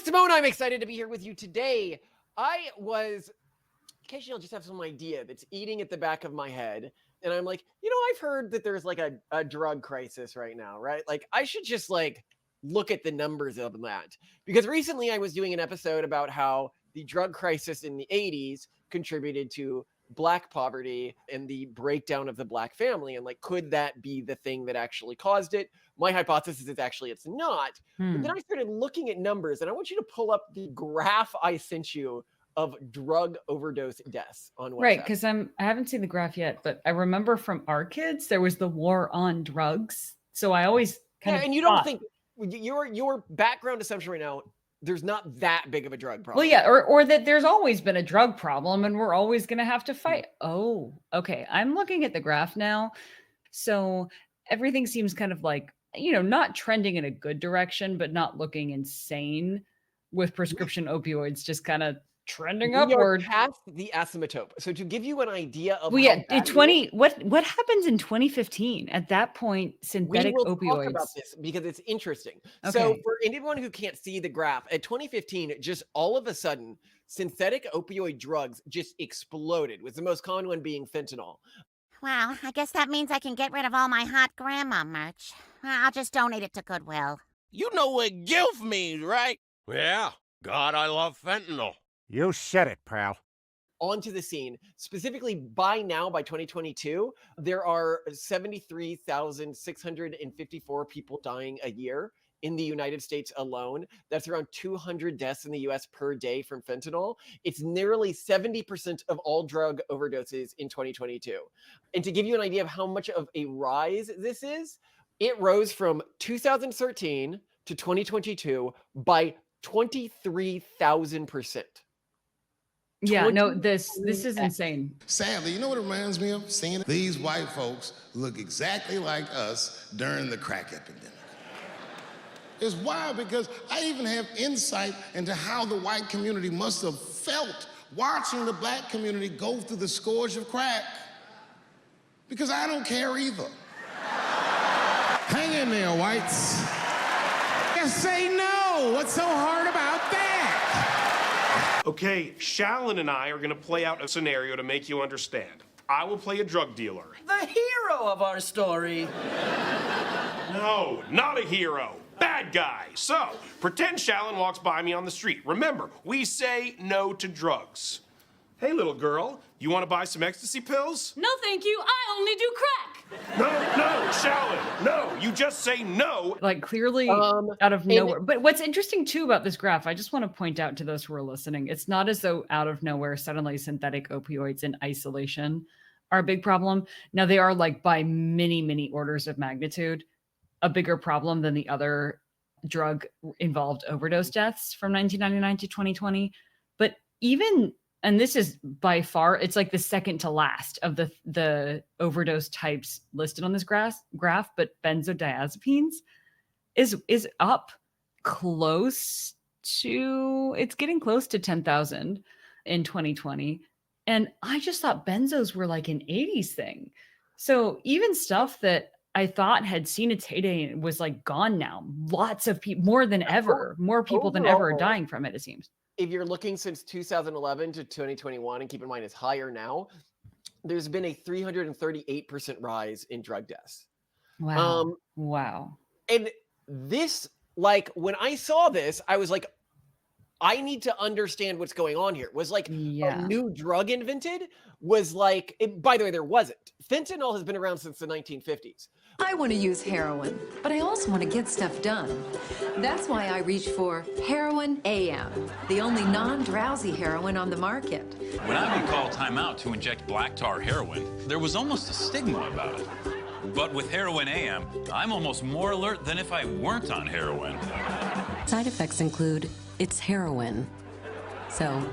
Simone. I'm excited to be here with you today. Occasionally I'll just have some idea that's eating at the back of my head. And I'm like, I've heard that there's like a drug crisis right now, right? Like I should just like look at the numbers of that. Because recently I was doing an episode about how the drug crisis in the 80s contributed to Black poverty and the breakdown of the Black family. And like, could that be the thing that actually caused it? My hypothesis is it's not. But then I started looking at numbers, and I want you to pull up the graph I sent you of drug overdose deaths on WhatsApp. Right, because I haven't seen the graph yet, but I remember from our kids, there was the war on drugs. So I always and you don't think your background assumption right now, there's not that big of a drug problem. Well, yeah, or that there's always been a drug problem and we're always going to have to fight. Oh, okay. I'm looking at the graph now. So everything seems kind of like, not trending in a good direction, but not looking insane with prescription opioids, just kind of trending upward. We are past the asymptote. So to give you an idea of what happens in 2015? At that point, synthetic opioids. We will talk about this because it's interesting. Okay. So for anyone who can't see the graph, at 2015, just all of a sudden, synthetic opioid drugs just exploded, with the most common one being fentanyl. Well, I guess that means I can get rid of all my hot grandma merch. I'll just donate it to Goodwill. You know what GILF means, right? Yeah. God, I love fentanyl. You said it, pal. Onto the scene. Specifically, by 2022, there are 73,654 people dying a year in the United States alone. That's around 200 deaths in the US per day from fentanyl. It's nearly 70% of all drug overdoses in 2022. And to give you an idea of how much of a rise this is, it rose from 2013 to 2022 by 23,000%. Yeah, no, this is insane. Sadly, you know what it reminds me of? Seeing these white folks look exactly like us during the crack epidemic. It's wild because I even have insight into how the white community must have felt watching the Black community go through the scourge of crack. Because I don't care either. Hang in there, whites. Just say no. What's so hard about that? Okay, Shallon and I are gonna play out a scenario to make you understand. I will play a drug dealer. The hero of our story. No, not a hero. Bad guy. So, pretend Shallon walks by me on the street. Remember, we say no to drugs. Hey, little girl, you want to buy some ecstasy pills? No, thank you. I only do crack. No, Shallon, no. You just say no. Like clearly out of nowhere. But what's interesting too about this graph, I just want to point out to those who are listening, it's not as though out of nowhere suddenly synthetic opioids in isolation are a big problem. Now they are like by many, many orders of magnitude a bigger problem than the other drug involved overdose deaths from 1999 to 2020. But even, and this is by far, it's like the second to last of the overdose types listed on this graph, but benzodiazepines is up close to, it's getting close to 10,000 in 2020. And I just thought benzos were like an 80s thing. So even stuff that I thought had seen its heyday and was like gone now. Lots of people, more than ever, more people than ever are dying from it, it seems. If you're looking since 2011 to 2021, and keep in mind it's higher now, there's been a 338% rise in drug deaths. Wow. Wow. And this, like, when I saw this, I was like, I need to understand what's going on here. Was like a new drug invented? Was like, by the way, there wasn't. Fentanyl has been around since the 1950s. I want to use heroin, but I also want to get stuff done. That's why I reach for Heroin AM, the only non-drowsy heroin on the market. When I would call timeout to inject black tar heroin, there was almost a stigma about it. But with Heroin AM, I'm almost more alert than if I weren't on heroin. Side effects include it's heroin. So,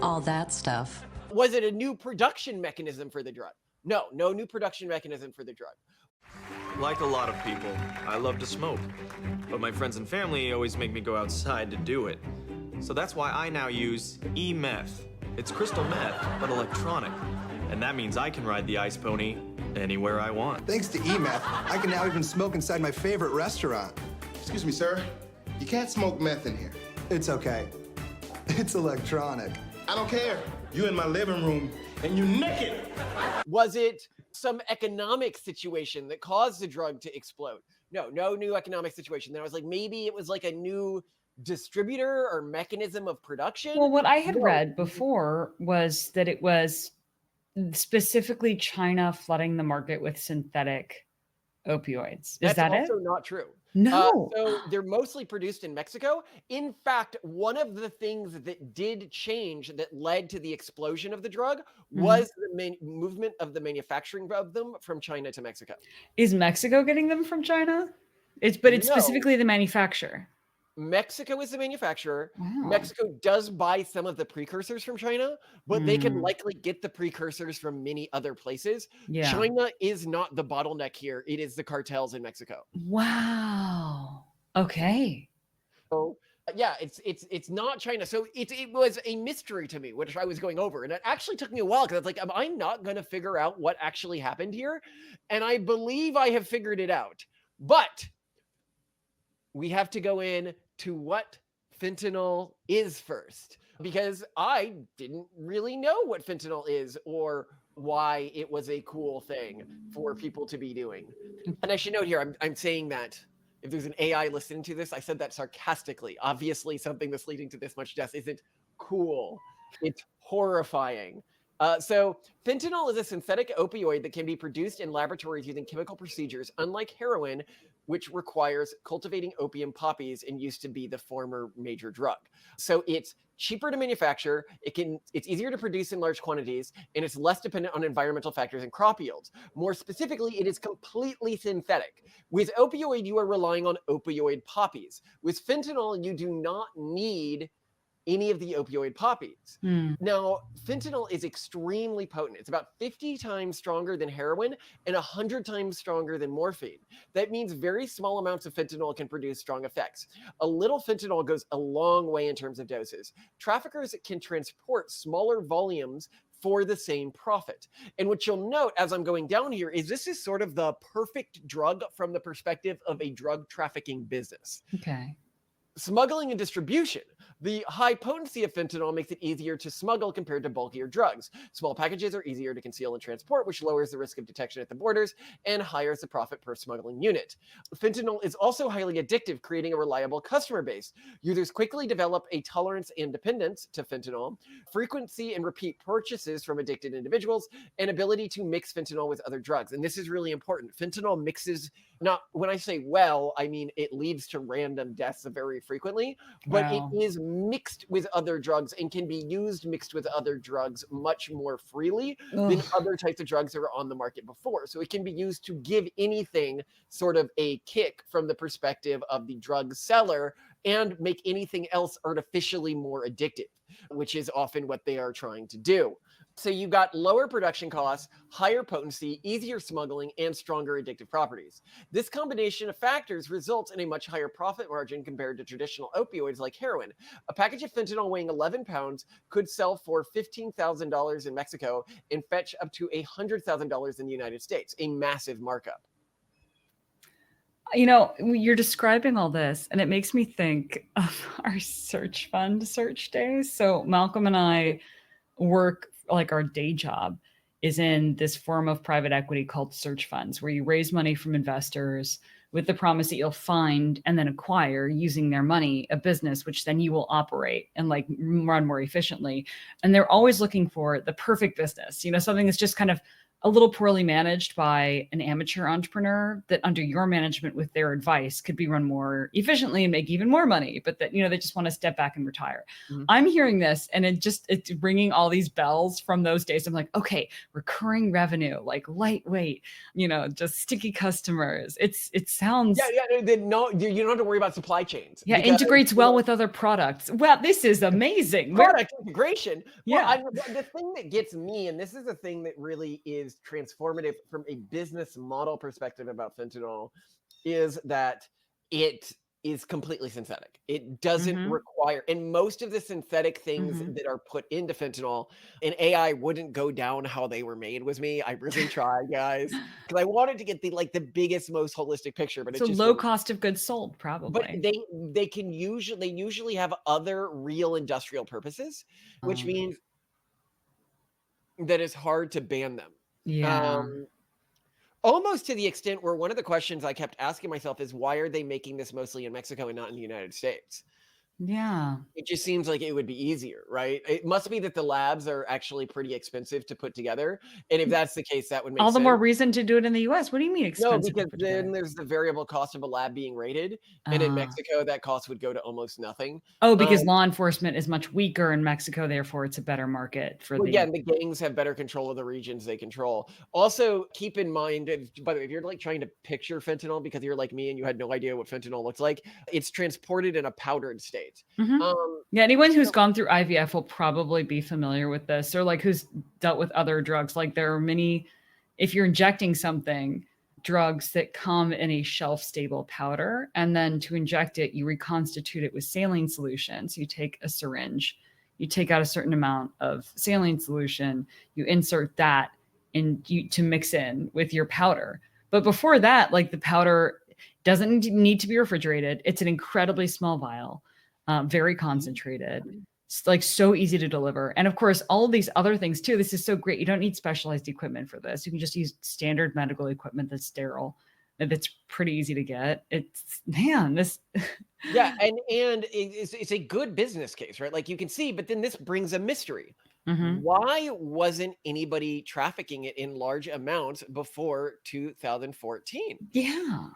all that stuff. Was it a new production mechanism for the drug? No new production mechanism for the drug. Like a lot of people, I love to smoke. But my friends and family always make me go outside to do it. So that's why I now use e-meth. It's crystal meth, but electronic. And that means I can ride the ice pony anywhere I want. Thanks to e-meth, I can now even smoke inside my favorite restaurant. Excuse me, sir. You can't smoke meth in here. It's okay. It's electronic. I don't care. You in my living room and you naked. Was it some economic situation that caused the drug to explode? No new economic situation. Then I was like, maybe it was like a new distributor or mechanism of production. Well, what I had read before was that it was specifically China flooding the market with synthetic opioids. Is That's that also it? not true. No. So they're mostly produced in Mexico. In fact, one of the things that did change that led to the explosion of the drug was the movement of the manufacturing of them from China to Mexico. Is Mexico getting them from China? It's No. specifically the manufacturer. Mexico is the manufacturer. Wow. Mexico does buy some of the precursors from China, but they can likely get the precursors from many other places. Yeah. China is not the bottleneck here. It is the cartels in Mexico. Wow. Okay. So yeah, it's not China. So it was a mystery to me, which I was going over, and it actually took me a while because I was like, am I not going to figure out what actually happened here? And I believe I have figured it out, but we have to go in to what fentanyl is first, because I didn't really know what fentanyl is or why it was a cool thing for people to be doing. And I should note here, I'm saying that if there's an AI listening to this, I said that sarcastically. Obviously, something that's leading to this much death isn't cool. It's horrifying. So fentanyl is a synthetic opioid that can be produced in laboratories using chemical procedures, unlike heroin, which requires cultivating opium poppies and used to be the former major drug. So it's cheaper to manufacture, it's easier to produce in large quantities, and it's less dependent on environmental factors and crop yields. More specifically, it is completely synthetic. With opioid, you are relying on opioid poppies. With fentanyl, you do not need any of the opioid poppies. Now, fentanyl is extremely potent. It's about 50 times stronger than heroin and 100 times stronger than morphine. That means very small amounts of fentanyl can produce strong effects. A little fentanyl goes a long way in terms of doses. Traffickers can transport smaller volumes for the same profit. And what you'll note as I'm going down here is this is sort of the perfect drug from the perspective of a drug trafficking business. Okay. Smuggling and distribution. The high potency of fentanyl makes it easier to smuggle compared to bulkier drugs. Small packages are easier to conceal and transport, which lowers the risk of detection at the borders and higher the profit per smuggling unit. Fentanyl is also highly addictive, creating a reliable customer base. Users quickly develop a tolerance and dependence to fentanyl, frequency and repeat purchases from addicted individuals, and ability to mix fentanyl with other drugs. And this is really important. Fentanyl mixes, not when I say well, I mean it leads to random deaths very frequently, but Wow. it is mixed with other drugs and can be used mixed with other drugs much more freely than other types of drugs that were on the market before. So it can be used to give anything sort of a kick from the perspective of the drug seller and make anything else artificially more addictive, which is often what they are trying to do. So you've got lower production costs, higher potency, easier smuggling, and stronger addictive properties. This combination of factors results in a much higher profit margin compared to traditional opioids like heroin. A package of fentanyl weighing 11 pounds could sell for $15,000 in Mexico and fetch up to $100,000 in the United States, a massive markup. You know, you're describing all this, and it makes me think of our search fund search days. So Malcolm and I work, like our day job is in this form of private equity called search funds, where you raise money from investors with the promise that you'll find and then acquire, using their money, a business which then you will operate and like run more efficiently. And they're always looking for the perfect business, you know, something that's just kind of a little poorly managed by an amateur entrepreneur that under your management with their advice could be run more efficiently and make even more money, but that, you know, they just want to step back and retire. I'm hearing this and it's ringing all these bells from those days. I'm like, okay, recurring revenue, like lightweight, you know, just sticky customers. It sounds. No, you don't have to worry about supply chains. Yeah, integrates well with other products. Well, this is amazing. Product integration. Yeah. Well, the thing that gets me, and this is the thing that really is transformative from a business model perspective about fentanyl, is that it is completely synthetic. It doesn't Mhm. require, and most of the synthetic things Mhm. that are put into fentanyl, an AI wouldn't go down how they were made with me. I really tried, guys, because I wanted to get the biggest, most holistic picture, but it So just low wouldn't. cost of goods sold, But probably. they usually have other real industrial purposes, which means that it's hard to ban them. Yeah. Um, Almost to the extent where one of the questions I kept asking myself is, why are they making this mostly in Mexico and not in the United States? Yeah. It just seems like it would be easier, right? It must be that the labs are actually pretty expensive to put together. And if that's the case, that would make All the more sense. reason to do it in the US. What do you mean No, expensive to because put then together? there's the variable cost of a lab being rated. And in Mexico, that cost would go to almost nothing. Oh, because law enforcement is much weaker in Mexico, therefore it's a better market for Well, the. yeah, and the gangs have better control of the regions they control. Also, keep in mind, by the way, if you're trying to picture fentanyl because you're like me and you had no idea what fentanyl looks like, it's transported in a powdered state. Mhm. Yeah, anyone who's gone through IVF will probably be familiar with this, or who's dealt with other drugs. There are many, if you're injecting something, drugs that come in a shelf-stable powder, and then to inject it, you reconstitute it with saline solution. So you take a syringe, you take out a certain amount of saline solution, you insert that to mix in with your powder. But before that, the powder doesn't need to be refrigerated. It's an incredibly small vial, very concentrated. It's so easy to deliver. And of course, all of these other things too. This is so great. You don't need specialized equipment for this. You can just use standard medical equipment that's sterile, that's pretty easy to get. It's this. Yeah, and it's a good business case, right? You can see, but then this brings a mystery. Mhm. Why wasn't anybody trafficking it in large amounts before 2014? Yeah.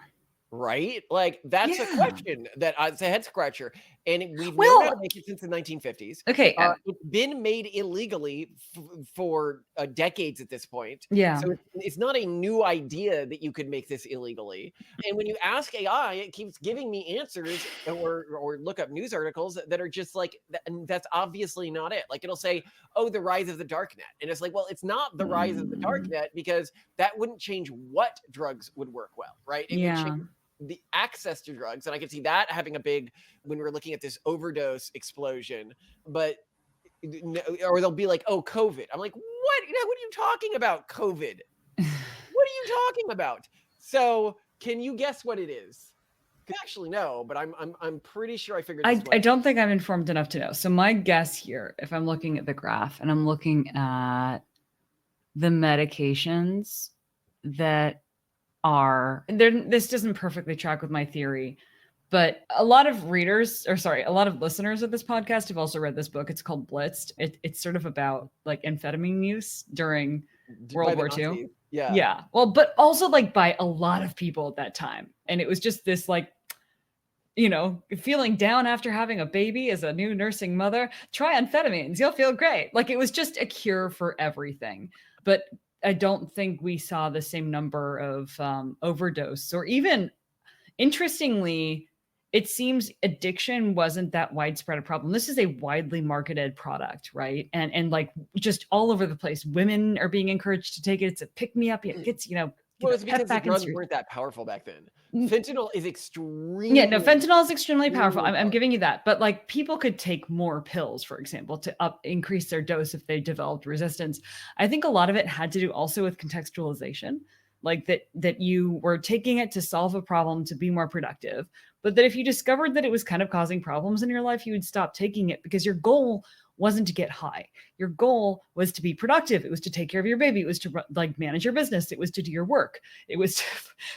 Right? That's a Yeah. question that it's a head scratcher. And we've known how to Well, make it since the 1950s. okay. It's been made illegally for decades at this point. Yeah. So it's not a new idea that you could make this illegally. And when you ask AI, it keeps giving me answers or look up news articles that are just and that's obviously not it. It'll say, oh, the rise of the dark net. And it's well, it's not the rise of the dark net, because that wouldn't change what drugs would work well, right? It would Yeah. change the access to drugs. And I could see that having a big, when we're looking at this overdose explosion, but or they'll be like, oh, COVID. I'm like, what? What are you talking about? COVID. What are you talking about? So can you guess what it is? Actually, no, but I'm pretty sure I figured this one I don't think I'm informed enough to know. So my guess here, if I'm looking at the graph and I'm looking at the medications that are there, this doesn't perfectly track with my theory, but a lot of a lot of listeners of this podcast have also read this book. It's called Blitzed. It's sort of about amphetamine use during World War II. Yeah. Yeah. Well, but also by a lot of people at that time. And it was just this feeling down after having a baby as a new nursing mother, try amphetamines, you'll feel great. It was just a cure for everything. But I don't think we saw the same number of overdose, or even, interestingly, it seems addiction wasn't that widespread a problem. This is a widely marketed product, right? And just all over the place. Women are being encouraged to take it. It's a pick-me-up. It gets, Well, it's because the back in drugs street. weren't that powerful back then. Fentanyl is extremely. Yeah, no, fentanyl is extremely powerful. I'm giving you that. But people could take more pills, for example, to increase their dose if they developed resistance. I think a lot of it had to do also with contextualization, that you were taking it to solve a problem to be more productive. But that if you discovered that it was kind of causing problems in your life, you would stop taking it, because your goal wasn't to get high. Your goal was to be productive. It was to take care of your baby. It was to manage your business. It was to do your work. It was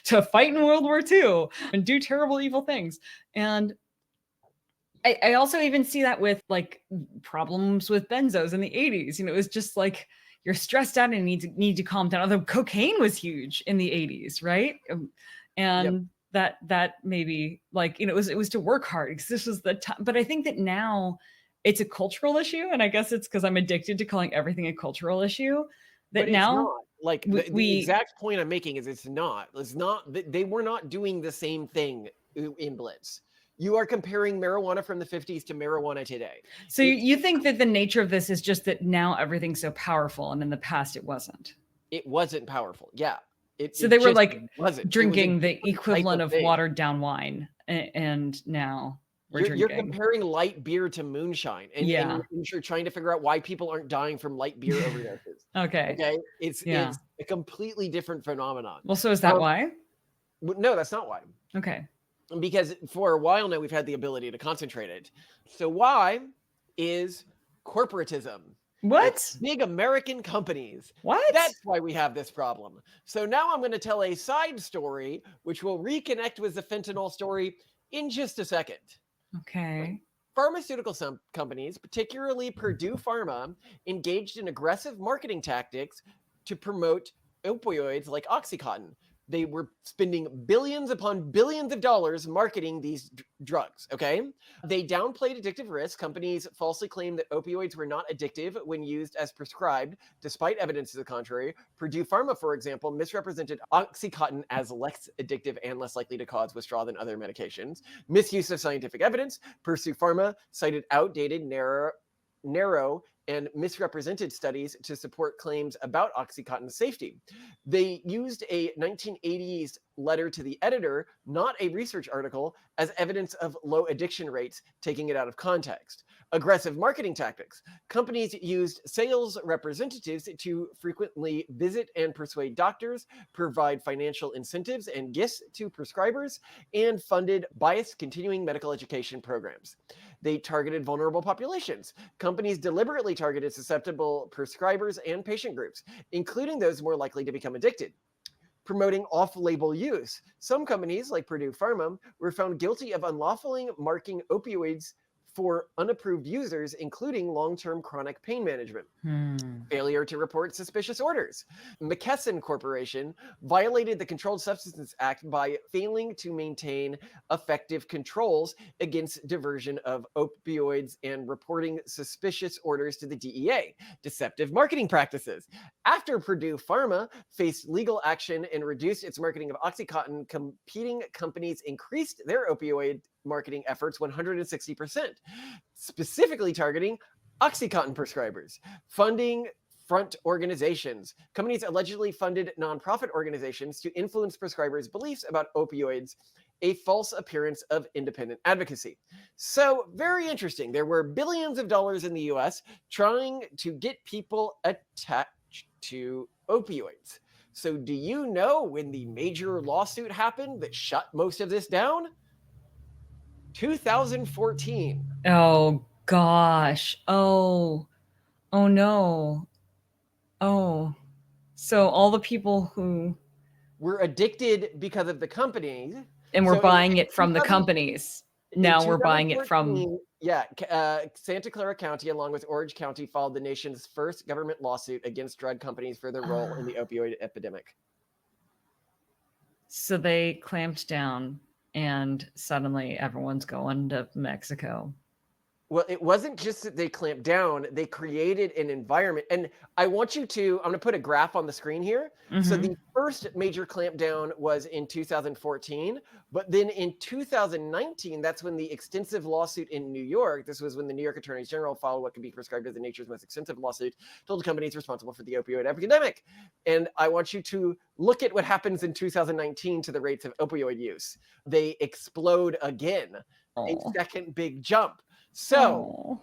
to fight in World War II and do terrible, evil things. And I also even see that with problems with benzos in the 80s. It was just you're stressed out and need to calm down. Although cocaine was huge in the 80s, right? And that maybe it was to work hard, because this was the time. But I think that now it's a cultural issue, and I guess it's because I'm addicted to calling everything a cultural issue. That But now it's not. The exact point I'm making is it's not. They were not doing the same thing in Blitz. You are comparing marijuana from the 50s to marijuana today. So you think that the nature of this is just that now everything's so powerful, and in the past it wasn't? It wasn't powerful. Yeah. So they were just like wasn't. drinking the It was a different type equivalent of thing. watered down wine, and now we're You're drinking. comparing light beer to moonshine, and Yeah. you're trying to figure out why people aren't dying from light beer overdoses. Okay. Okay, it's Yeah. it's a completely different phenomenon. Well, so is that why? No, that's not why. Okay. Because for a while now we've had the ability to concentrate it. So why is corporatism? What? It's big American companies. What? That's why we have this problem. So now I'm going to tell a side story, which will reconnect with the fentanyl story in just a second. Okay. Pharmaceutical companies, particularly Purdue Pharma, engaged in aggressive marketing tactics to promote opioids like Oxycontin. They were spending billions upon billions of dollars marketing these drugs, okay? They downplayed addictive risk. Companies falsely claimed that opioids were not addictive when used as prescribed, despite evidence to the contrary. Purdue Pharma, for example, misrepresented Oxycontin as less addictive and less likely to cause withdrawal than other medications. Misuse of scientific evidence. Purdue Pharma cited outdated, narrow, and misrepresented studies to support claims about Oxycontin's safety. They used a 1980s letter to the editor, not a research article, as evidence of low addiction rates, taking it out of context. Aggressive marketing tactics. Companies used sales representatives to frequently visit and persuade doctors, provide financial incentives and gifts to prescribers, and funded biased continuing medical education programs. They targeted vulnerable populations. Companies deliberately targeted susceptible prescribers and patient groups, including those more likely to become addicted. Promoting off-label use. Some companies, like Purdue Pharma, were found guilty of unlawfully marketing opioids for unapproved users, including long-term chronic pain management. Failure to report suspicious orders. McKesson Corporation violated the Controlled Substances Act by failing to maintain effective controls against diversion of opioids and reporting suspicious orders to the DEA. Deceptive marketing practices. After Purdue Pharma faced legal action and reduced its marketing of Oxycontin, competing companies increased their opioid marketing efforts 160%, specifically targeting Oxycontin prescribers. Funding front organizations. Companies allegedly funded nonprofit organizations to influence prescribers' beliefs about opioids, a false appearance of independent advocacy. So, very interesting. There were billions of dollars in the US trying to get people attached to opioids. So, do you know when the major lawsuit happened that shut most of this down? 2014. Oh gosh. Oh no. Oh. So all the people who were addicted because of the companies. And we're So buying it from the companies. Now we're buying it from... Yeah, Santa Clara County, along with Orange County, followed the nation's first government lawsuit against drug companies for their role in the opioid epidemic. So they clamped down, and suddenly everyone's going to Mexico. Well, it wasn't just that they clamped down, they created an environment. And I want you to, I'm going to put a graph on the screen here. So the first major clampdown was in 2014, but then in 2019, that's when the extensive lawsuit in New York, this was when the New York Attorney General filed what could be prescribed as the nature's most extensive lawsuit, told companies responsible for the opioid epidemic. And I want you to look at what happens in 2019 to the rates of opioid use. They explode again, a second big jump. So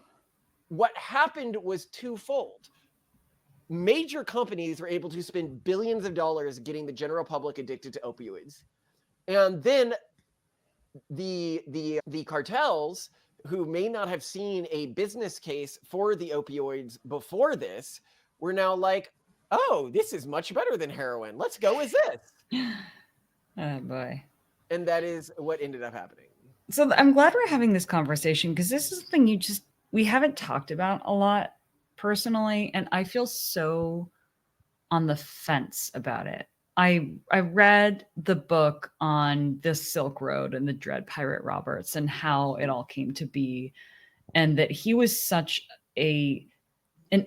what happened was twofold. Major companies were able to spend billions of dollars getting the general public addicted to opioids. And then the cartels, who may not have seen a business case for the opioids before this, were now like, oh, this is much better than heroin. Let's go with this. Oh boy. And that is what ended up happening. So I'm glad we're having this conversation, because this is something we haven't talked about a lot personally, and I feel so on the fence about it. I read the book on the Silk Road and the Dread Pirate Roberts and how it all came to be, and that he was such an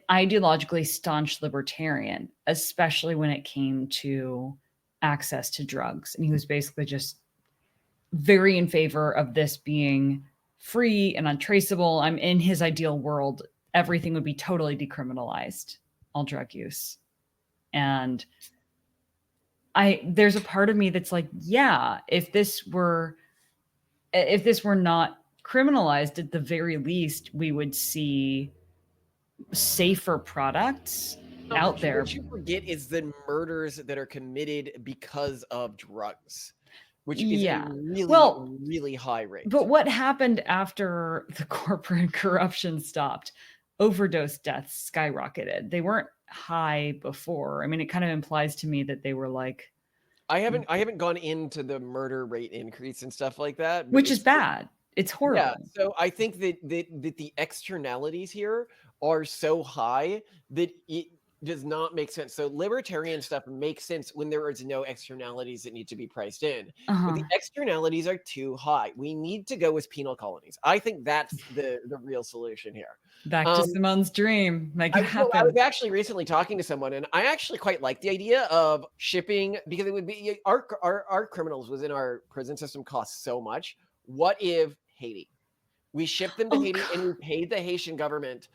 ideologically staunch libertarian, especially when it came to access to drugs. And he was basically just very in favor of this being free and untraceable. I'm in his ideal world, everything would be totally decriminalized, all drug use. And there's a part of me that's like, yeah, if this were not criminalized, at the very least, we would see safer products out there. What you forget is the murders that are committed because of drugs, which is a really high rate. But what happened after the corporate corruption stopped? Overdose deaths skyrocketed. They weren't high before. I mean, it kind of implies to me that they were like, I haven't gone into the murder rate increase and stuff like that, which is bad. It's horrible. Yeah, so I think that the externalities here are so high that it does not make sense. So libertarian stuff makes sense when there is no externalities that need to be priced in. But the externalities are too high. We need to go with penal colonies. I think that's the real solution here. Back to Simone's dream. Make it happen. I was actually recently talking to someone, and I actually quite like the idea of shipping, because it would be our criminals within our prison system cost so much. What if Haiti? We shipped them to Haiti, and we paid the Haitian government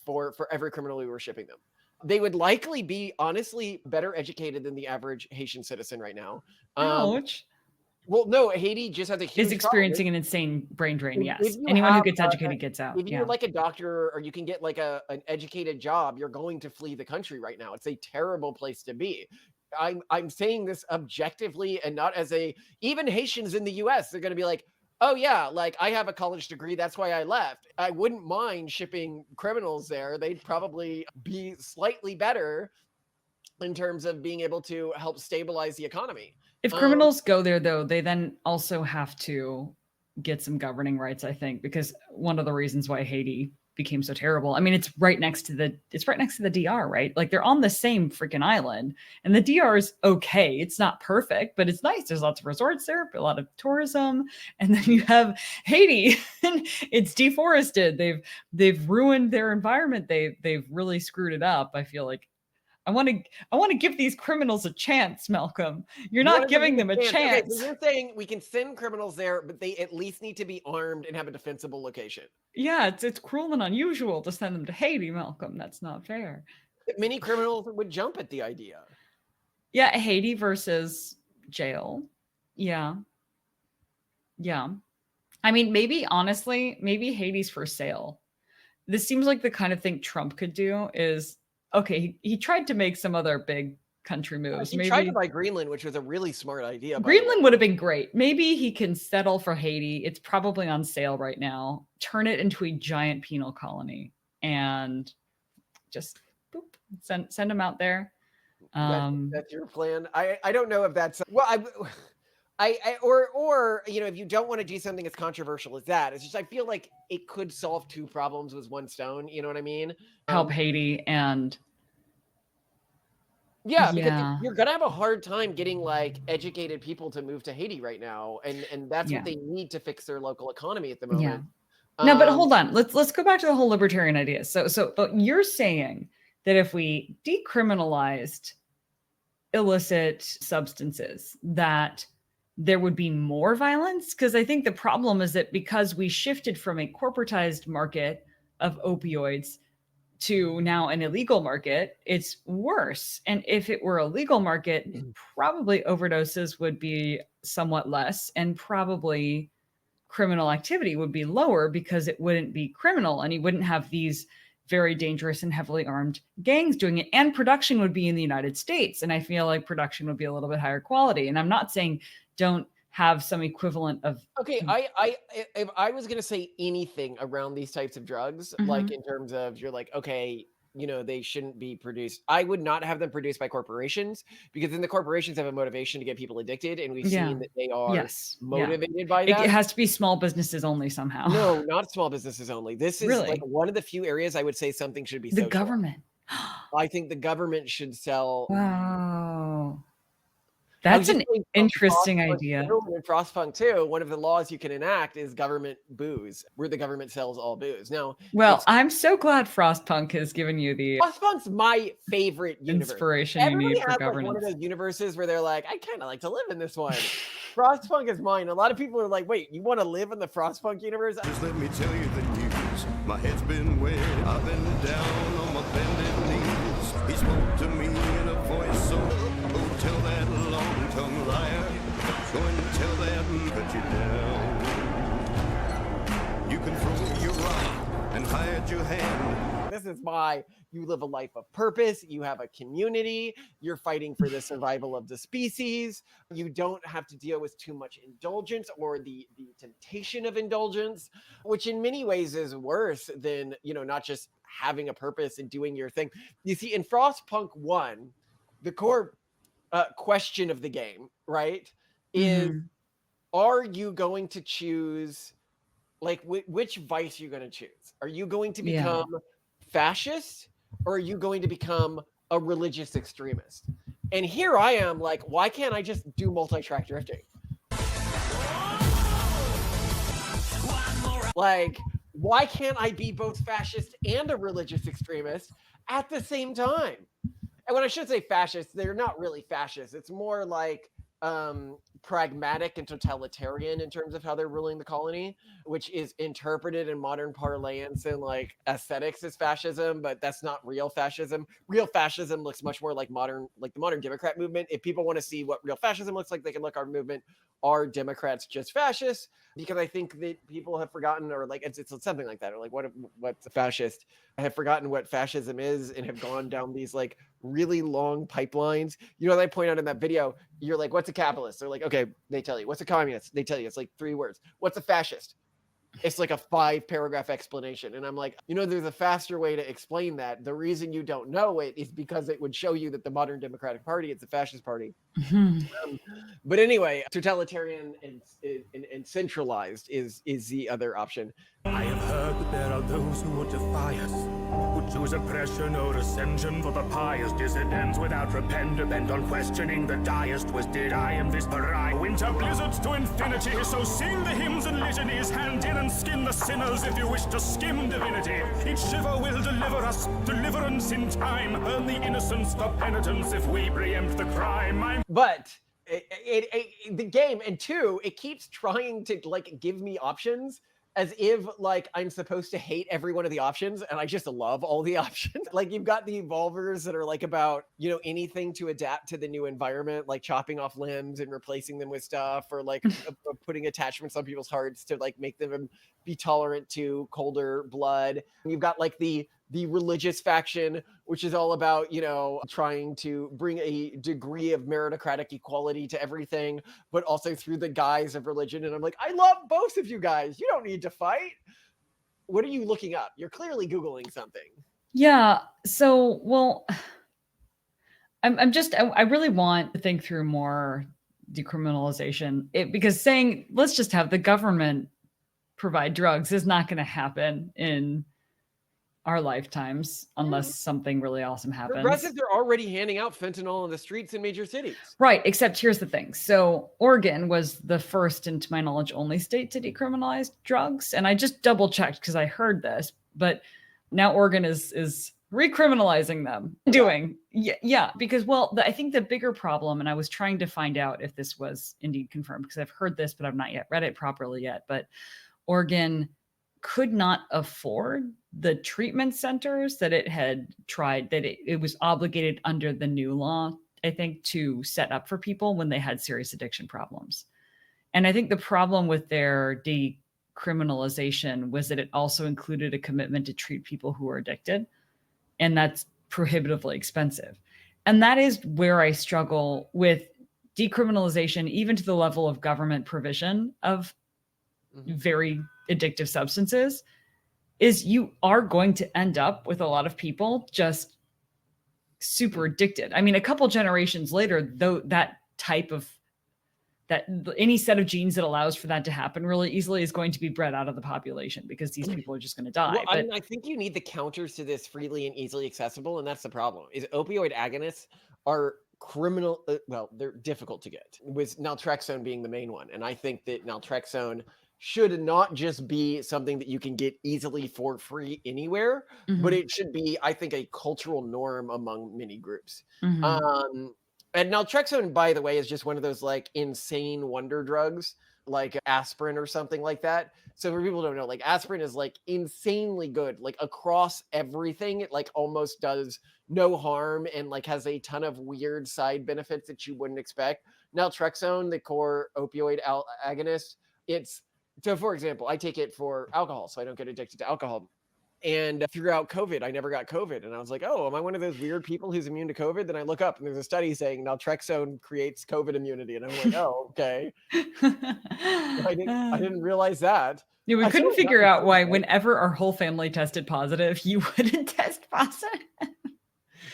for every criminal we were shipping them. They would likely be, honestly, better educated than the average Haitian citizen right now. Ouch. Well, no, Haiti just has a huge is experiencing an insane brain drain. Yes, anyone who gets educated gets out. If you're like a doctor, or you can get like an educated job, you're going to flee the country right now. It's a terrible place to be. I'm saying this objectively, and not as even Haitians in the US, they're going to be like, oh yeah, like I have a college degree, that's why I left. I wouldn't mind shipping criminals there. They'd probably be slightly better in terms of being able to help stabilize the economy. If criminals go there, though, they then also have to get some governing rights, I think, because one of the reasons why Haiti became so terrible. I mean, it's right next to the DR, right? Like they're on the same freaking island, and the DR is okay. It's not perfect, but it's nice. There's lots of resorts there, a lot of tourism, and then you have Haiti, and it's deforested. They've ruined their environment. They've really screwed it up. I feel like I want to give these criminals a chance, Malcolm. You're not giving them a chance. Okay, so you're saying we can send criminals there, but they at least need to be armed and have a defensible location. Yeah, it's cruel and unusual to send them to Haiti, Malcolm. That's not fair. Many criminals would jump at the idea. Yeah, Haiti versus jail. Yeah. I mean, maybe Haiti's for sale. This seems like the kind of thing Trump could do is, okay, he tried to make some other big country moves. He tried to buy Greenland, which was a really smart idea. Greenland would have been great. Maybe he can settle for Haiti. It's probably on sale right now. Turn it into a giant penal colony and just send them out there. That's your plan. I don't know if that's or if you don't want to do something as controversial as that, it's just I feel like it could solve two problems with one stone. You know what I mean? Help Haiti and because you're gonna have a hard time getting like educated people to move to Haiti right now, and that's what they need to fix their local economy at the moment. No, but hold on. Let's go back to the whole libertarian idea. So you're saying that if we decriminalized illicit substances, that there would be more violence? Because I think the problem is that because we shifted from a corporatized market of opioids to now an illegal market, it's worse. And if it were a legal market, probably overdoses would be somewhat less, and probably criminal activity would be lower because it wouldn't be criminal, and you wouldn't have these very dangerous and heavily armed gangs doing it. And production would be in the United States. And I feel like production would be a little bit higher quality. And I'm not saying don't have some equivalent of if I was gonna say anything around these types of drugs, like in terms of you're like, okay, they shouldn't be produced, I would not have them produced by corporations, because then the corporations have a motivation to get people addicted, and we've seen that they are motivated by that. It has to be small businesses only somehow. No, not small businesses only. This is like one of the few areas I would say something should be the social. Government. I think the government should sell. Wow. That's an interesting idea. In Frostpunk too, one of the laws you can enact is government booze, where the government sells all booze. Now, I'm so glad Frostpunk has given you the Frostpunk's my favorite universe. Inspiration Everybody you need for has governance. One of those universes where they're like, I kind of like to live in this one. Frostpunk is mine. A lot of people are like, wait, you want to live in the Frostpunk universe? Just let me tell you the news. My head's been wet. I've been down on my bended knees. He spoke to me in a voice so tell that long-tongued liar. Go and tell that cut you down. You can throw your rock and hide your hand. This is why you live a life of purpose. You have a community. You're fighting for the survival of the species. You don't have to deal with too much indulgence or the temptation of indulgence, which in many ways is worse than, not just having a purpose and doing your thing. You see, in Frostpunk 1, the core question of the game, right, is are you going to choose, like, which vice you're going to choose? Are you going to become fascist, or are you going to become a religious extremist? And here I am like, why can't I just do multi-track drifting? Like, why can't I be both fascist and a religious extremist at the same time? And when I should say fascist, they're not really fascist. It's more like pragmatic and totalitarian in terms of how they're ruling the colony, which is interpreted in modern parlance and like aesthetics as fascism, but that's not real fascism. Real fascism looks much more like the modern Democrat movement. If people want to see what real fascism looks like, they can look our movement. Are Democrats just fascists? Because I think that people have forgotten, or like it's something like that, or like what's a fascist? I have forgotten what fascism is and have gone down these like really long pipelines. I point out in that video, you're like, what's a capitalist? They're like, okay, they tell you. What's a communist? They tell you. It's like 3 words. What's a fascist? It's like a 5-paragraph explanation. And I'm like, there's a faster way to explain that. The reason you don't know it is because it would show you that the modern Democratic Party, it's a fascist party. But anyway, totalitarian and centralized is the other option. I have heard that there are those who would defy us, who choose oppression or ascension for the pious dissidents without repent, bent on questioning the diest was did I am this pariah. Winter blizzards to infinity, so sing the hymns and litanies, hand in and skin the sinners if you wish to skim divinity. Each shiver will deliver us, deliverance in time, earn the innocence for penitence if we preempt the crime. But the game, and 2, it keeps trying to like give me options as if like I'm supposed to hate every one of the options, and I just love all the options. Like you've got the evolvers that are like about, anything to adapt to the new environment, like chopping off limbs and replacing them with stuff, or like putting attachments on people's hearts to like make them be tolerant to colder blood. You've got like the religious faction, which is all about, trying to bring a degree of meritocratic equality to everything, but also through the guise of religion. And I'm like, I love both of you guys. You don't need to fight. What are you looking up? You're clearly Googling something. Yeah. So, well, I really want to think through more decriminalization, because saying, let's just have the government provide drugs is not going to happen in our lifetimes unless something really awesome happens. Progressives are already handing out fentanyl in the streets in major cities. Right, except here's the thing. So Oregon was the first, and to my knowledge, only state to decriminalize drugs. And I just double checked because I heard this, but now Oregon is recriminalizing them. Yeah, because, well, I think the bigger problem, and I was trying to find out if this was indeed confirmed, because I've heard this, but I've not yet read it properly yet, but Oregon could not afford the treatment centers that it had tried, that it was obligated under the new law, I think, to set up for people when they had serious addiction problems. And I think the problem with their decriminalization was that it also included a commitment to treat people who are addicted. And that's prohibitively expensive. And that is where I struggle with decriminalization, even to the level of government provision of very addictive substances, is you are going to end up with a lot of people just super addicted. I mean, a couple generations later, though, that any set of genes that allows for that to happen really easily is going to be bred out of the population, because these people are just going to die. Well, I think you need the counters to this freely and easily accessible, and that's the problem. Is opioid agonists are criminal. They're difficult to get, with naltrexone being the main one. And I think that naltrexone should not just be something that you can get easily for free anywhere, but it should be, I think, a cultural norm among many groups. And naltrexone, by the way, is just one of those like insane wonder drugs, like aspirin or something like that. So for people who don't know, like aspirin is like insanely good, like across everything. It like almost does no harm and like has a ton of weird side benefits that you wouldn't expect. Naltrexone, the core opioid agonist, it's so for example, I take it for alcohol so I don't get addicted to alcohol. And throughout COVID, I never got COVID. And I was like, oh, am I one of those weird people who's immune to COVID? Then I look up and there's a study saying naltrexone creates COVID immunity. And I'm like, oh, okay. I didn't realize that. Yeah, we I couldn't feel figure like out why whenever our whole family tested positive, you wouldn't test positive.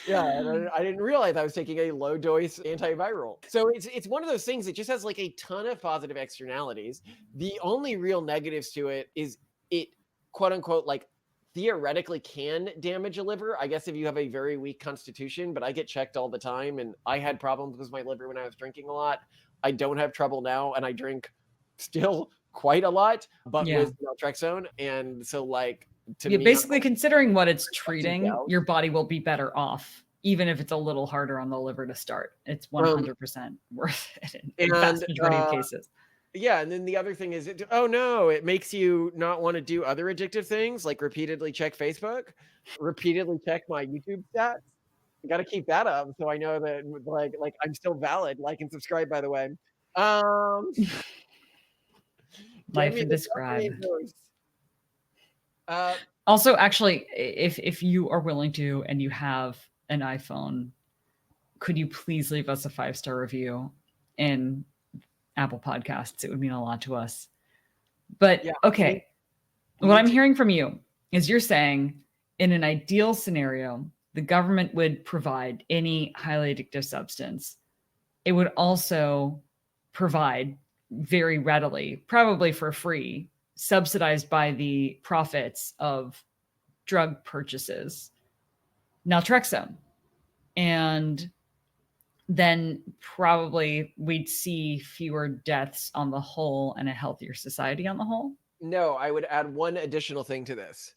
Yeah, and I didn't realize I was taking a low dose antiviral. So it's one of those things that just has like a ton of positive externalities. The only real negatives to it is it quote unquote like theoretically can damage a liver. I guess if you have a very weak constitution, but I get checked all the time and I had problems with my liver when I was drinking a lot. I don't have trouble now and I drink still quite a lot, but with naltrexone. And so like to me, basically considering what it's treating, your body will be better off, even if it's a little harder on the liver to start. It's 100% worth it in the vast majority of cases. Yeah, and then the other thing is, oh no, it makes you not want to do other addictive things like repeatedly check Facebook, repeatedly check my YouTube stats. I got to keep that up so I know that like I'm still valid. Like and subscribe, by the way. Life and describe. Also, actually, if you are willing to and you have an iPhone, could you please leave us a 5-star review in Apple Podcasts? It would mean a lot to us. But okay, what I'm hearing from you is you're saying in an ideal scenario, the government would provide any highly addictive substance. It would also provide very readily, probably for free, subsidized by the profits of drug purchases, naltrexone. And then probably we'd see fewer deaths on the whole and a healthier society on the whole. No, I would add one additional thing to this.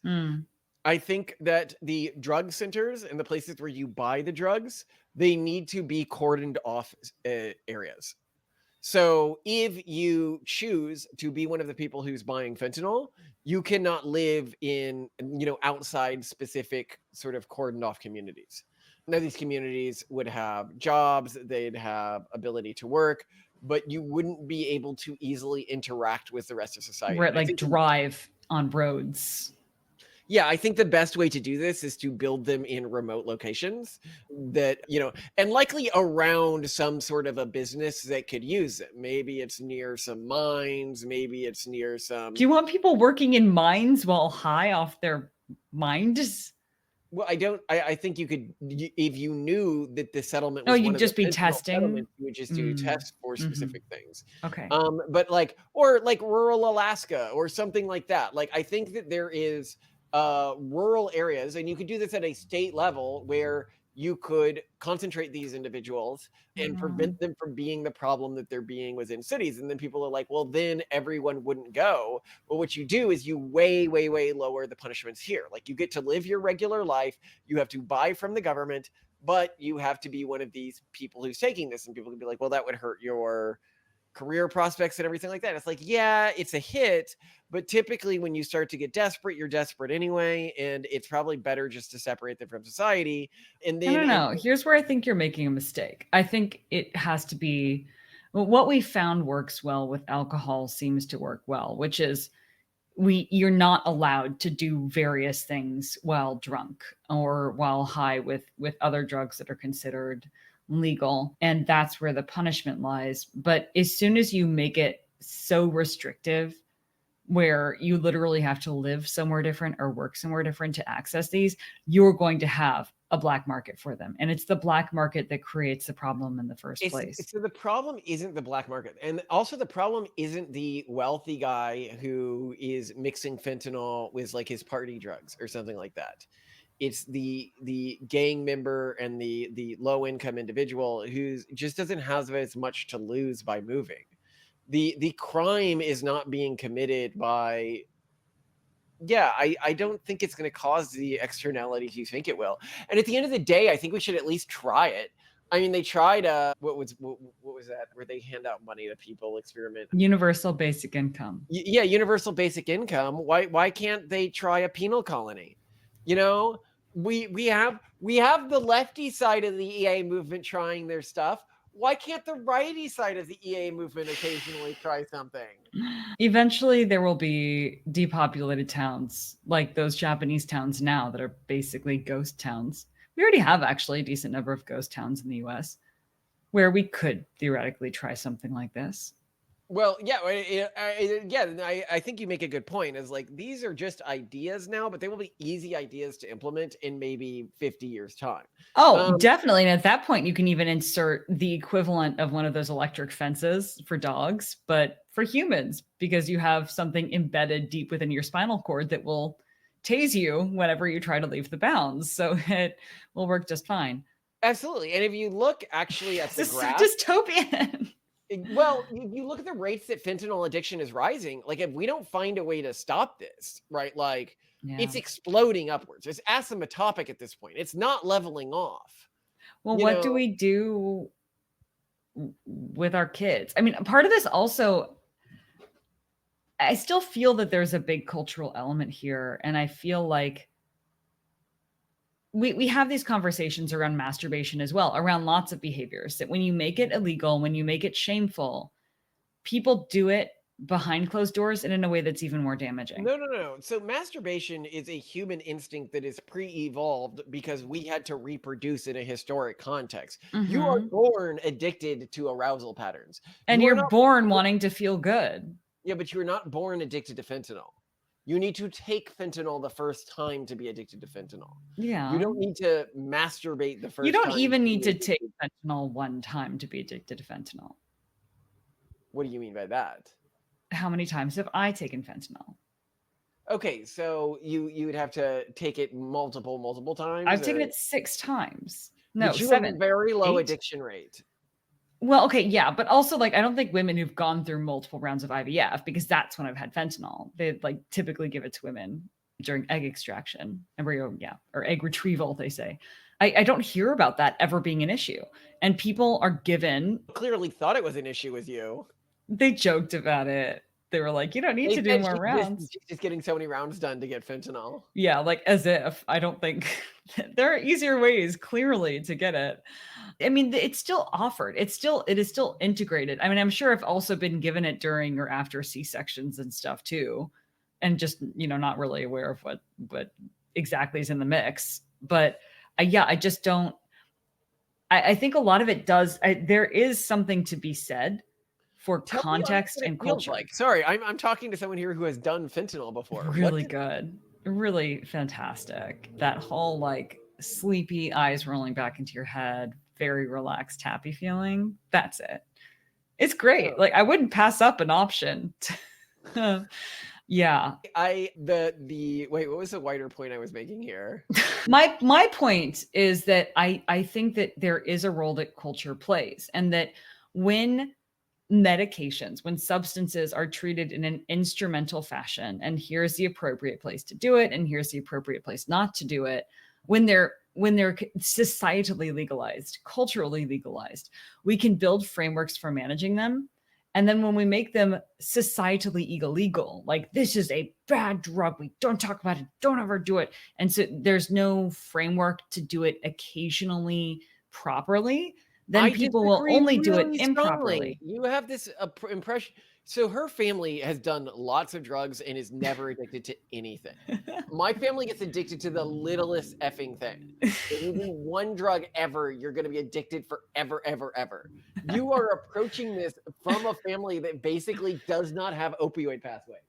I think that the drug centers and the places where you buy the drugs, they need to be cordoned off areas. So if you choose to be one of the people who's buying fentanyl, you cannot live in, outside specific sort of cordoned off communities. Now these communities would have jobs, they'd have ability to work, but you wouldn't be able to easily interact with the rest of society. Right, like drive on roads. Yeah, I think the best way to do this is to build them in remote locations that, and likely around some sort of a business that could use it. Maybe it's near some mines, maybe it's near some... Do you want people working in mines while high off their minds? Well, I think you could, if you knew that the settlement was you'd just be testing. You would just do tests for specific things. Okay. But or rural Alaska or something like that. Like, I think that there is rural areas, and you could do this at a state level where you could concentrate these individuals and prevent them from being the problem that they're being within cities. And then people are like, well, then everyone wouldn't go. Well, what you do is you way, way, way lower the punishments here. Like you get to live your regular life. You have to buy from the government, but you have to be one of these people who's taking this. And people can be like, well, that would hurt your career prospects and everything like that. It's like, yeah, it's a hit, but typically when you start to get desperate, you're desperate anyway, and it's probably better just to separate them from society. And then no. Here's where I think you're making a mistake. I think it has to be what we found works well with alcohol seems to work well, which is you're not allowed to do various things while drunk or while high with other drugs that are considered legal, and that's where the punishment lies. But as soon as you make it so restrictive where you literally have to live somewhere different or work somewhere different to access these, you're going to have a black market for them, and it's the black market that creates the problem in the first place. So the problem isn't the black market, and also the problem isn't the wealthy guy who is mixing fentanyl with like his party drugs or something like that. It's the gang member and the low income individual who just doesn't have as much to lose by moving. The crime is not being committed by... Yeah, I don't think it's going to cause the externalities you think it will. And at the end of the day, I think we should at least try it. I mean, they tried what was that where they hand out money to people experiment? Universal basic income. Yeah, universal basic income. Why can't they try a penal colony? You know, we have the lefty side of the EA movement trying their stuff. Why can't the righty side of the EA movement occasionally try something? Eventually, there will be depopulated towns like those Japanese towns now that are basically ghost towns. We already have actually a decent number of ghost towns in the US where we could theoretically try something like this. Well, yeah, I think you make a good point. Is like these are just ideas now, but they will be easy ideas to implement in maybe 50 years' time. Oh, definitely. And at that point, you can even insert the equivalent of one of those electric fences for dogs, but for humans, because you have something embedded deep within your spinal cord that will tase you whenever you try to leave the bounds. So it will work just fine. Absolutely. And if you look actually at the graph, dystopian. Well, you look at the rates that fentanyl addiction is rising. Like, if we don't find a way to stop this, right? Like, it's exploding upwards. It's asymptotic at this point. It's not leveling off. Well, what do we do with our kids? I mean, part of this also, I still feel that there's a big cultural element here. And I feel like we have these conversations around masturbation as well, around lots of behaviors that when you make it illegal, when you make it shameful, people do it behind closed doors and in a way that's even more damaging. No. So masturbation is a human instinct that is pre-evolved because we had to reproduce in a historic context. You are born addicted to arousal patterns. And you're born wanting to feel good. Yeah, but you're not born addicted to fentanyl. You need to take fentanyl the first time to be addicted to fentanyl. Yeah. You don't need to masturbate the first time. You don't even need to take fentanyl one time to be addicted to fentanyl. What do you mean by that? How many times have I taken fentanyl? Okay, so you would have to take it multiple times? I've taken it 6 times. No, but you 7. have a very low 8? addiction rate. Well, okay, yeah, but also like I don't think women who've gone through multiple rounds of IVF, because that's when I've had fentanyl. They like typically give it to women during egg extraction, embryo, or egg retrieval, they say. I don't hear about that ever being an issue. And people are given. Clearly thought it was an issue with you. They joked about it. They were like, you don't need to do more rounds. She's just getting so many rounds done to get fentanyl. Yeah, like as if. I don't think there are easier ways, clearly, to get it. I mean, it's still offered. It is still integrated. I mean, I'm sure I've also been given it during or after C-sections and stuff too, and just not really aware of what exactly is in the mix. But I just don't. I think a lot of it does. There is something to be said for context and culture. Like, sorry, I'm talking to someone here who has done fentanyl before. Really good, really fantastic. That whole like sleepy eyes rolling back into your head, very relaxed, happy feeling. That's it. It's great. Like I wouldn't pass up an option. Yeah. Wait, what was the wider point I was making here? My point is that I think that there is a role that culture plays, and that when medications, when substances are treated in an instrumental fashion, and here's the appropriate place to do it, and here's the appropriate place not to do it, when they're societally legalized, culturally legalized, we can build frameworks for managing them. And then when we make them societally illegal, like this is a bad drug, we don't talk about it, don't ever do it. And so there's no framework to do it occasionally properly, then people will only do it improperly. You have this impression. So her family has done lots of drugs and is never addicted to anything. My family gets addicted to the littlest effing thing. If you do one drug ever, you're going to be addicted forever, ever, ever. You are approaching this from a family that basically does not have opioid pathways.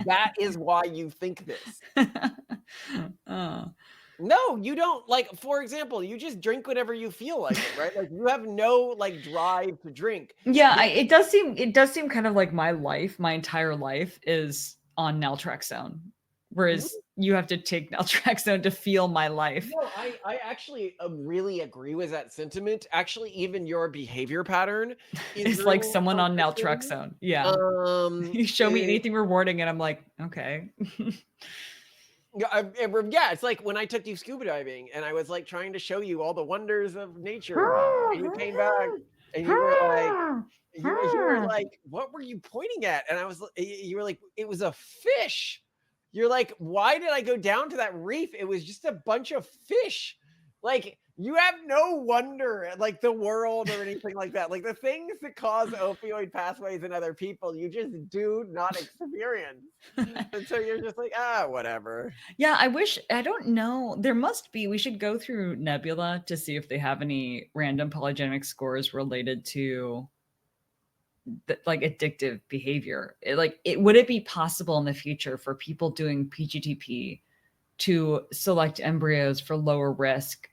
That is why you think this. No, you don't. Like, for example, you just drink whenever you feel like it, right? Like you have no like drive to drink. Yeah, it does seem kind of like my entire life is on Naltrexone, whereas you have to take Naltrexone to feel my life. No, I actually really agree with that sentiment. Actually, even your behavior pattern is like someone on Naltrexone. Yeah. You show me anything rewarding and I'm like, okay. Yeah, it's like when I took you scuba diving and I was like trying to show you all the wonders of nature, and you came back and you were like, what were you pointing at? And I was, you were like, it was a fish. You're like, why did I go down to that reef? It was just a bunch of fish. Like, you have no wonder at like the world or anything like that. Like the things that cause opioid pathways in other people, you just do not experience. And so you're just like, whatever. Yeah, I don't know. There must be. We should go through Nebula to see if they have any random polygenic scores related to like addictive behavior. Would it be possible in the future for people doing PGTP to select embryos for lower risk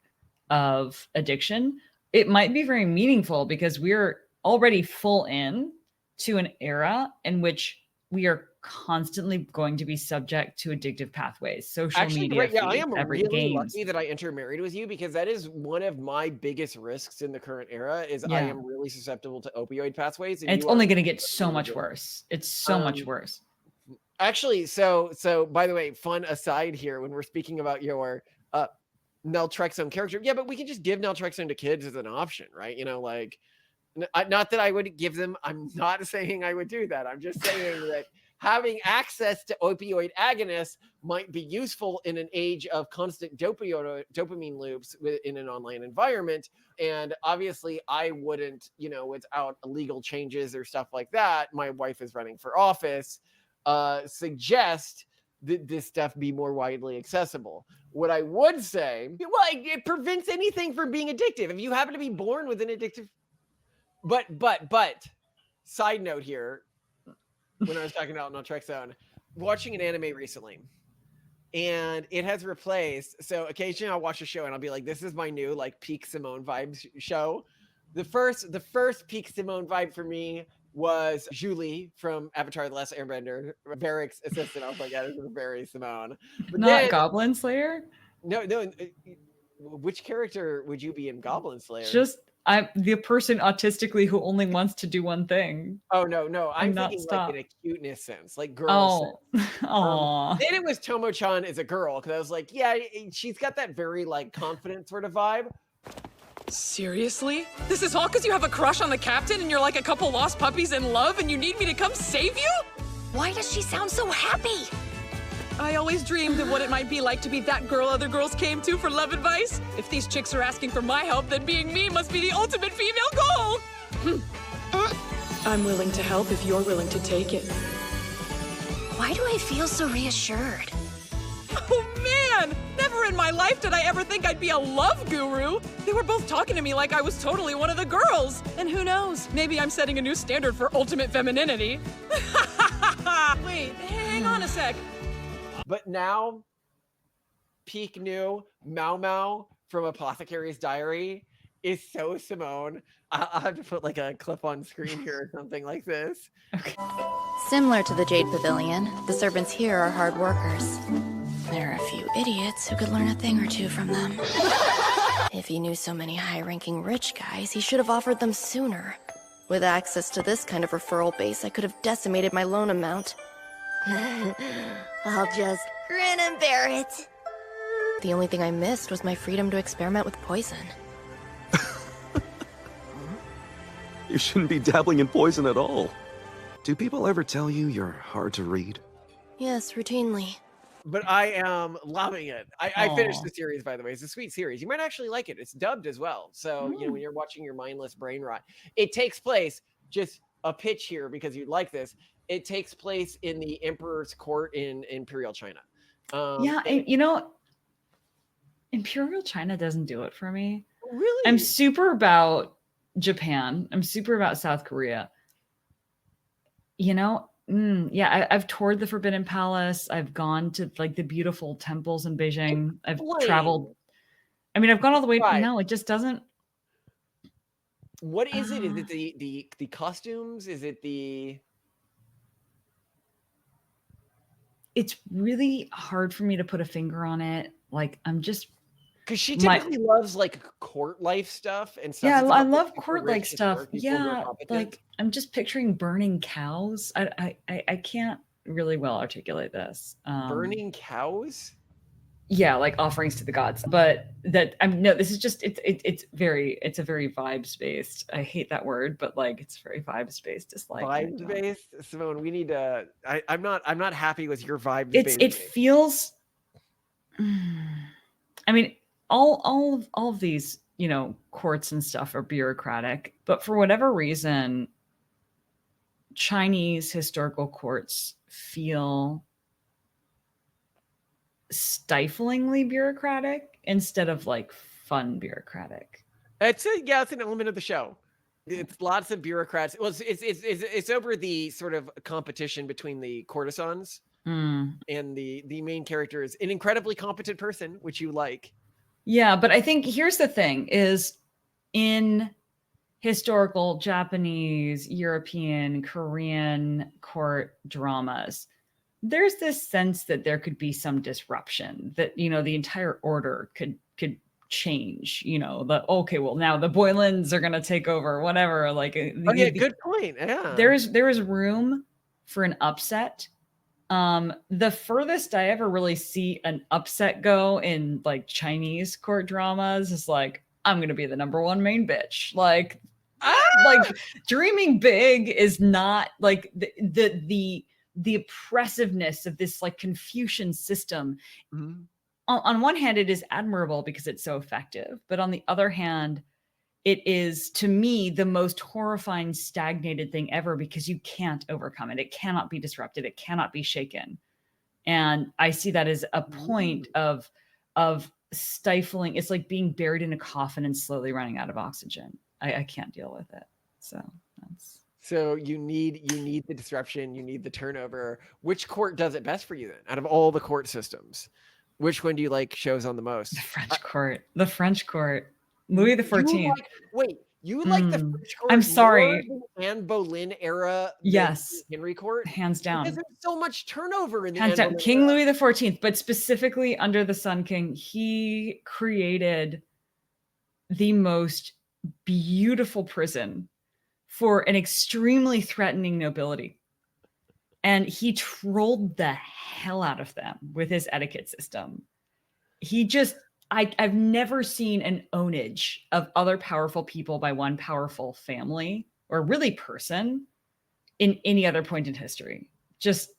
of addiction? It might be very meaningful because we're already full in to an era in which we are constantly going to be subject to addictive pathways, social media Right, yeah, I feeds, am every really games. lucky that I intermarried with you, because that is one of my biggest risks in the current era is I Yeah. am really susceptible to opioid pathways. And it's you only are going to get so much worse. It's so much worse. Actually, so by the way, fun aside here, when we're speaking about your Naltrexone character, yeah, but we can just give Naltrexone to kids as an option, right? You know, like, not that I would give them, I'm not saying I would do that. I'm just saying that having access to opioid agonists might be useful in an age of constant dopamine loops in an online environment. And obviously I wouldn't, without illegal changes or stuff like that, my wife is running for office, suggest that this stuff be more widely accessible. What I would say, well, it prevents anything from being addictive. If you happen to be born with an addictive, but side note here, when I was talking about Naltrexone, watching an anime recently, and it has replaced, so occasionally I'll watch a show and I'll be like, this is my new like peak Simone vibes show. The first peak Simone vibe for me was Julie from Avatar: The Last Airbender, Varric's assistant. I was like, yeah, this is very Simone. But Not Goblin Slayer? No. Which character would you be in Goblin Slayer? Just I'm the person autistically who only wants to do one thing. Oh no, I'm not thinking stop. like in a cuteness sense, like girl sense. Oh, Then it was Tomo-chan as a girl, because I was like, yeah, she's got that very like confident sort of vibe. Seriously? This is all because you have a crush on the captain and you're like a couple lost puppies in love and you need me to come save you? Why does she sound so happy? I always dreamed of what it might be like to be that girl other girls came to for love advice. If these chicks are asking for my help, then being me must be the ultimate female goal. I'm willing to help if you're willing to take it. Why do I feel so reassured? Oh man! Never in my life did I ever think I'd be a love guru. They were both talking to me like I was totally one of the girls. And who knows, maybe I'm setting a new standard for ultimate femininity. Wait, hang on a sec. But now, peak new Mau Mau from Apothecary's Diary is so Simone. I'll have to put like a clip on screen here or something like this. Similar to the Jade Pavilion, the servants here are hard workers. There are a few idiots who could learn a thing or two from them. If he knew so many high-ranking rich guys, he should have offered them sooner. With access to this kind of referral base, I could have decimated my loan amount. I'll just grin and bear it. The only thing I missed was my freedom to experiment with poison. You shouldn't be dabbling in poison at all. Do people ever tell you you're hard to read? Yes, routinely. But I am loving it. I finished the series, by the way. It's a sweet series. You might actually like it. It's dubbed as well. So, when you're watching your mindless brain rot, it takes place, just a pitch here because you'd like this. It takes place in the Emperor's court in Imperial China. Imperial China doesn't do it for me. Really? I'm super about Japan. I'm super about South Korea. I've toured the Forbidden Palace. I've gone to like the beautiful temples in Beijing. I've traveled. I mean, I've gone all the way. No, it just doesn't. What is it? Is it the costumes? Is it the? It's really hard for me to put a finger on it. Like I'm just. Because she typically loves like court life stuff and stuff. Yeah, I love court like stuff. Yeah, like I'm just picturing burning cows. I can't really well articulate this. Burning cows? Yeah, like offerings to the gods. But that no, this is just it's a very vibes based. I hate that word, but like it's very vibes based. Vibes based, Simone. We need to. I'm not happy with your vibes based. It feels. I mean, all of these, you know, courts and stuff are bureaucratic, but for whatever reason, Chinese historical courts feel stiflingly bureaucratic instead of like fun bureaucratic. It's an element of the show. It's lots of bureaucrats. Well, it's over the sort of competition between the courtesans and the main character is an incredibly competent person, which you like. Yeah, but I think here's the thing: is in historical Japanese, European, Korean court dramas, there's this sense that there could be some disruption, that, you know, the entire order could change, you know, okay, well, now the Boylans are going to take over, whatever. Like, good point. Yeah. There is room for an upset. The furthest I ever really see an upset go in like Chinese court dramas is like, I'm going to be the number one main bitch. Like, like dreaming big is not like the oppressiveness of this like Confucian system. On one hand, it is admirable because it's so effective, but on the other hand, it is, to me, the most horrifying stagnated thing ever, because you can't overcome it. It cannot be disrupted. It cannot be shaken. And I see that as a point of stifling. It's like being buried in a coffin and slowly running out of oxygen. I can't deal with it. So you need the disruption. You need the turnover. Which court does it best for you then? Out of all the court systems, which one do you like shows on the most? The French court. The French court. Louis XIV. You like the French court? I'm sorry. More than Anne Boleyn era. Yes. Henry court. Hands down. Because there's so much turnover in the hands down. King Louis XIV, but specifically under the Sun King, he created the most beautiful prison for an extremely threatening nobility. And he trolled the hell out of them with his etiquette system. He just, I've never seen an ownage of other powerful people by one powerful family or really person in any other point in history. Just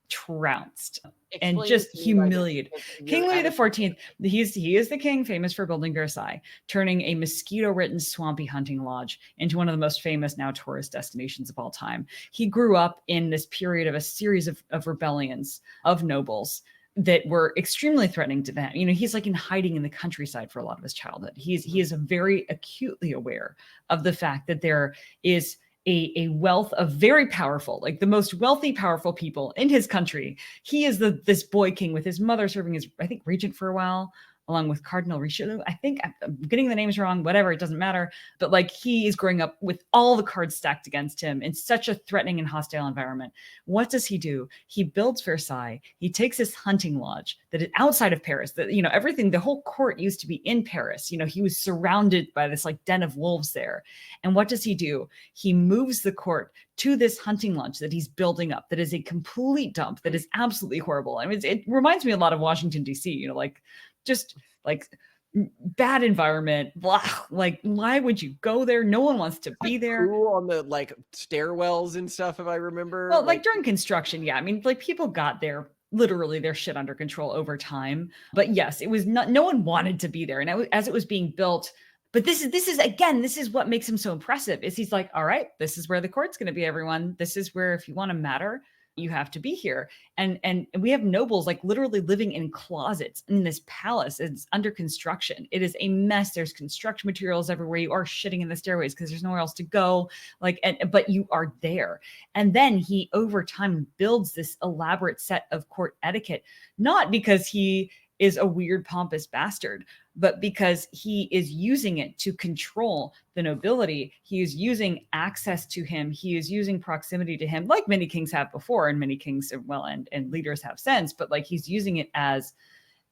trounced and just humiliated. King Louis XIV, he is the king famous for building Versailles, turning a mosquito-ridden swampy hunting lodge into one of the most famous now tourist destinations of all time. He grew up in this period of a series of rebellions of nobles that were extremely threatening to them. You know, he's like in hiding in the countryside for a lot of his childhood. He is very acutely aware of the fact that there is a wealth of very powerful, like the most wealthy, powerful people in his country. He is this boy king with his mother serving as, I think, regent for a while, along with Cardinal Richelieu. I think I'm getting the names wrong, whatever, it doesn't matter. But like, he is growing up with all the cards stacked against him in such a threatening and hostile environment. What does he do? He builds Versailles. He takes this hunting lodge that is outside of Paris, that, you know, everything, the whole court used to be in Paris. You know, he was surrounded by this like den of wolves there. And what does he do? He moves the court to this hunting lodge that he's building up, that is a complete dump, that is absolutely horrible. I mean, it reminds me a lot of Washington, D.C., you know, like, just like bad environment, blah. Like, why would you go there? No one wants to be there. On the like stairwells and stuff, if I remember. Well, like during construction, yeah. I mean, like people got there, literally their shit under control over time. But yes, it was not. No one wanted to be there, and as it was being built. But this is what makes him so impressive. Is he's like, all right, this is where the court's going to be, everyone. This is where, if you want to matter, you have to be here. And we have nobles like literally living in closets in this palace. It's under construction. It is a mess. There's construction materials everywhere. You are shitting in the stairways because there's nowhere else to go. Like, but you are there. And then he over time builds this elaborate set of court etiquette, not because he is a weird pompous bastard, but because he is using it to control the nobility. He is using access to him. He is using proximity to him, like many kings have before, and many kings, well, and leaders have since, but like he's using it as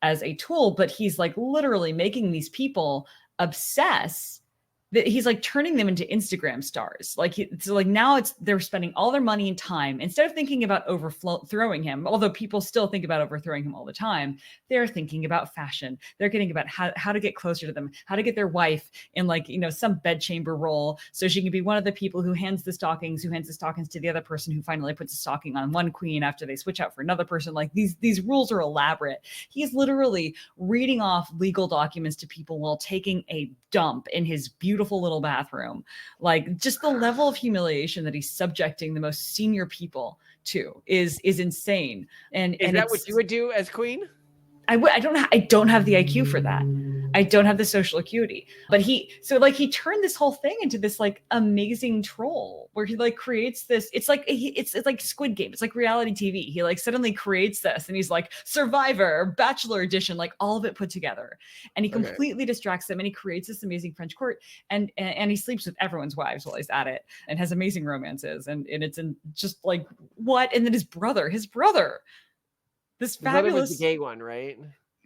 a tool. But he's like literally making these people obsess he's like turning them into Instagram stars. Like so like now they're spending all their money and time instead of thinking about overthrowing him, although people still think about overthrowing him all the time. They're thinking about fashion. They're getting about how to get closer to them, how to get their wife in like, some bedchamber role so she can be one of the people who hands the stockings to the other person who finally puts a stocking on one queen after they switch out for another person. Like these rules are elaborate. He's literally reading off legal documents to people while taking a dump in his beautiful little bathroom. Like just the level of humiliation that he's subjecting the most senior people to is insane. And is that what you would do as queen? I don't have the IQ for that. I don't have the social acuity. But he turned this whole thing into this like amazing troll where he like creates this. It's like it's like Squid Game. It's like reality TV. He like suddenly creates this and he's like Survivor, Bachelor Edition, like all of it put together. And he completely distracts them and he creates this amazing French court and he sleeps with everyone's wives while he's at it and has amazing romances and it's just like what? And then his brother. This fabulous was the gay one, right?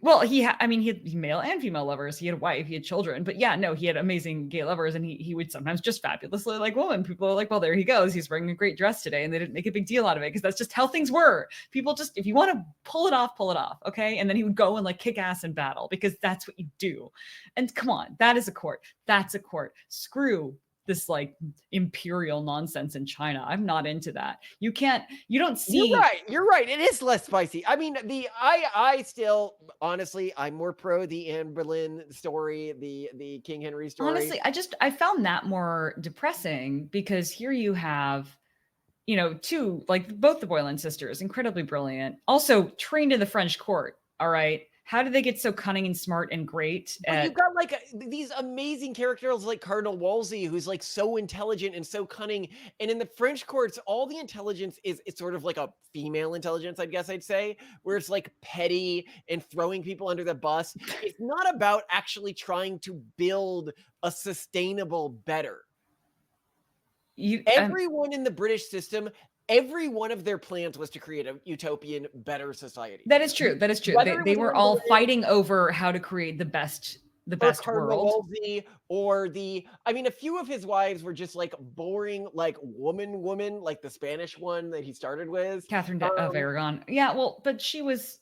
Well, he had male and female lovers. He had a wife, he had children, but yeah, no, he had amazing gay lovers and he would sometimes just fabulously like women. People are like, well, there he goes. He's wearing a great dress today. And they didn't make a big deal out of it because that's just how things were. People just, if you want to pull it off. Okay. And then he would go and like kick ass in battle because that's what you do. And come on, that is a court. That's a court. Screw this like imperial nonsense in China. I'm not into that. You don't see. You're right. It is less spicy. I mean, I still, honestly, I'm more pro the Anne Boleyn story, the King Henry story. Honestly, I found that more depressing because here you have, two, like both the Boleyn sisters, incredibly brilliant, also trained in the French court. All right. How did they get so cunning and smart and great? You've got like these amazing characters like Cardinal Wolsey, who's like so intelligent and so cunning. And in the French courts, all the intelligence it's sort of like a female intelligence, I guess I'd say, where it's like petty and throwing people under the bus. It's not about actually trying to build a sustainable better. Everyone in the British system, every one of their plans was to create a utopian, better society. That is true. They were all fighting over how to create the best world. Wolsey or a few of his wives were just like boring, like woman, like the Spanish one that he started with. Catherine of Aragon. Yeah, well, but she was.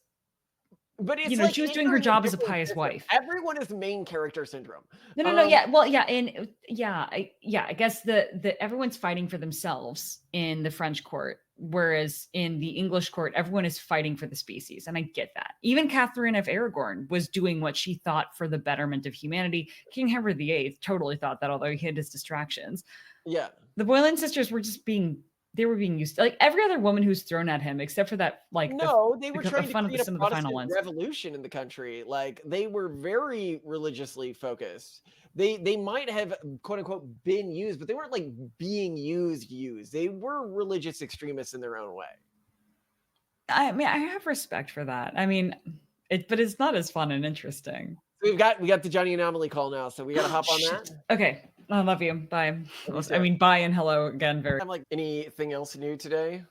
But it's like she was doing her job as a pious wife. Everyone is main character syndrome. No. Yeah. Well, yeah. And I guess the everyone's fighting for themselves in the French court, whereas in the English court, everyone is fighting for the species. And I get that. Even Catherine of Aragon was doing what she thought for the betterment of humanity. King Henry VIII totally thought that, although he had his distractions. Yeah. The Boleyn sisters were just being used like every other woman who's thrown at him, except for that, like they were trying to create a Protestant revolution in the country. Like they were very religiously focused. They might have quote unquote been used, but they weren't like being used. They were religious extremists in their own way. I mean, I have respect for that. I mean, but it's not as fun and interesting. So we got the Johnny Anomaly call now, so we got to hop on that. Okay. I love you. Bye. I mean, bye and hello again. I'm like, anything else new today?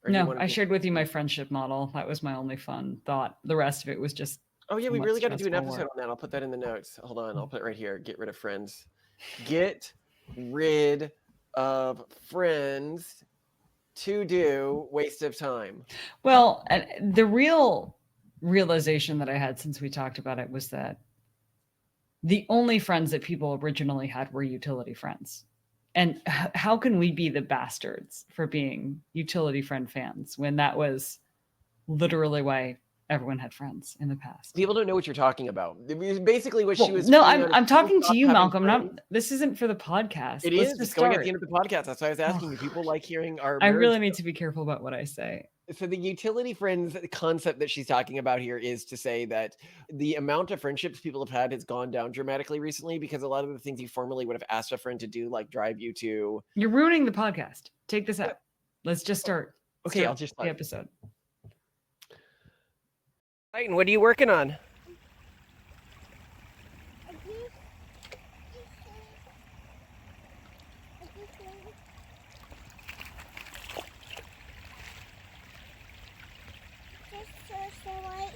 No, I shared with you my friendship model. That was my only fun thought. The rest of it was just. Oh yeah, we really got to do an episode on that. I'll put that in the notes. Hold on, I'll put it right here. Get rid of friends. Get rid of friends. To do waste of time. Well, the real realization that I had since we talked about it was that the only friends that people originally had were utility friends. And how can we be the bastards for being utility friend fans when that was literally why everyone had friends in the past? People don't know what you're talking about. Basically what she was. No, I'm talking to you, Malcolm. This isn't for the podcast. It is. It's going at the end of the podcast. That's why I was asking. People like hearing our. I really need to be careful about what I say. So the utility friends concept that she's talking about here is to say that the amount of friendships people have had has gone down dramatically recently because a lot of the things you formerly would have asked a friend to do, like drive you to. You're ruining the podcast. Take this out. Let's just start. Okay, I'll just start the episode. Titan, what are you working on? So white.